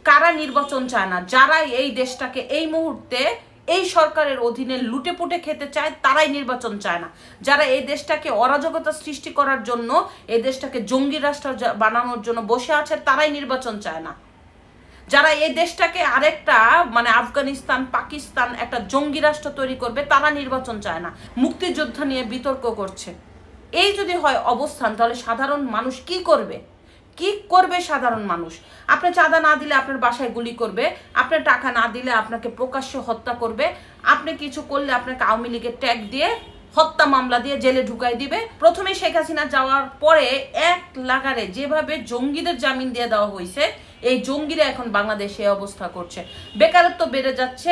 কারা নির্বাচন চায় না? যারা এই দেশটাকে এই মুহূর্তে এই সরকারের অধীনে লুটেপুটে খেতে চায় তারাই নির্বাচন চায় না। যারা এই দেশটাকে অরাজকতা সৃষ্টি করার জন্য, এই দেশটাকে জঙ্গি রাষ্ট্র বানানোর জন্য বসে আছে তারাই নির্বাচন চায় না। যারা এই দেশটাকে আরেকটা মানে আফগানিস্তান, পাকিস্তান একটা জঙ্গি রাষ্ট্র তৈরি করবে তারা নির্বাচন চায় না। মুক্তিযোদ্ধা নিয়ে বিতর্ক করছে। এই যদি হয় অবস্থান, তাহলে সাধারণ মানুষ কি করবে? কি করবে সাধারণ মানুষ? আপনি চাঁদা না দিলে আপনার বাসায় গুলি করবে, আপনার টাকা না দিলে আপনাকে প্রকাশ্য হত্যা করবে, আপনি কিছু করলে আপনাকে আওয়ামী লীগের ট্যাগ দিয়ে হত্যা মামলা দিয়ে জেলে ঢুকাই দিবে। প্রথমে শেখ হাসিনা যাওয়ার পরে এক লাগারে যেভাবে জঙ্গিদের জামিন দিয়ে দেওয়া হয়েছে, এই জঙ্গিরা এখন বাংলাদেশে অবস্থা করছে। বেকারত্ব বেড়ে যাচ্ছে,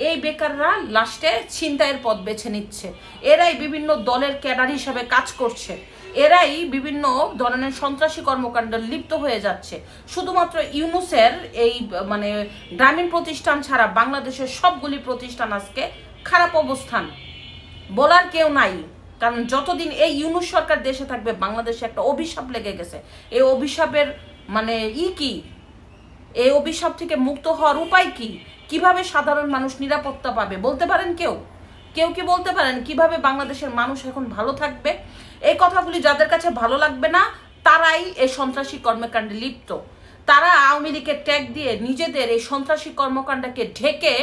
এই বেকাররা লাস্টে ছিনতাইয়ের পথ বেছে নিচ্ছে। এরাই বিভিন্ন দলের ক্যাডার হিসাবে কাজ করছে, এরাই বিভিন্ন ধরনের সন্ত্রাসী কর্মকাণ্ডে লিপ্ত হয়ে যাচ্ছে। শুধুমাত্র ইউনূসের এই মানে গ্রামীণ প্রতিষ্ঠান ছাড়া বাংলাদেশের সবগুলি প্রতিষ্ঠান আজকে খারাপ অবস্থান, বলার কেউ নাই। কারণ যতদিন এই ইউনূস সরকার দেশে থাকবে বাংলাদেশে একটা অভিশাপ লেগে গেছে। এই অভিশাপের মানে কি? এই অভিশাপ থেকে মুক্ত হওয়ার উপায় কি? কিভাবে সাধারণ মানুষ নিরাপত্তা পাবে বলতে পারেন? কেউ কি বলতে পারেন কিভাবে বাংলাদেশের মানুষ এখন ভালো থাকবে? এই কথাগুলি যাদের কাছে ভালো লাগবে না তারাই এই সন্ত্রাসী কর্মকাণ্ডে লিপ্ত। তারা আওয়ামী লীগের ট্যাগ দিয়ে নিজেদের এই সন্ত্রাসী কর্মকাণ্ডকে ঢেকে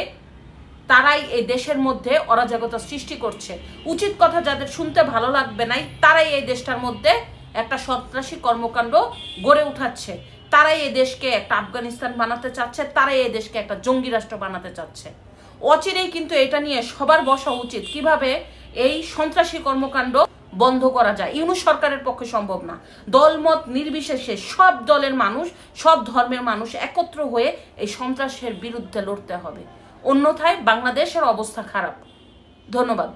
তারাই এই দেশের মধ্যে অরাজকতা সৃষ্টি করছে। উচিত কথা যাদের শুনতে ভালো লাগবে নাই তারাই এই দেশটার মধ্যে একটা সন্ত্রাসী কর্মকাণ্ড গড়ে উঠাচ্ছে। তারাই এই দেশকে একটা আফগানিস্তান বানাতে চাচ্ছে, তারাই এই দেশকে একটা জঙ্গি রাষ্ট্র বানাতে চাচ্ছে। অচিরেই কিন্তু এটা নিয়ে সবার বসা উচিত, কিভাবে এই সন্ত্রাসী কর্মকাণ্ড বন্ধ করা যায়। ইউনূস সরকারের পক্ষে সম্ভব না। দলমত নির্বিশেষে সব দলের মানুষ, সব ধর্মের মানুষ একত্র হয়ে এই সন্ত্রাসের বিরুদ্ধে লড়তে হবে, অন্যথায় বাংলাদেশের অবস্থা খারাপ। ধন্যবাদ।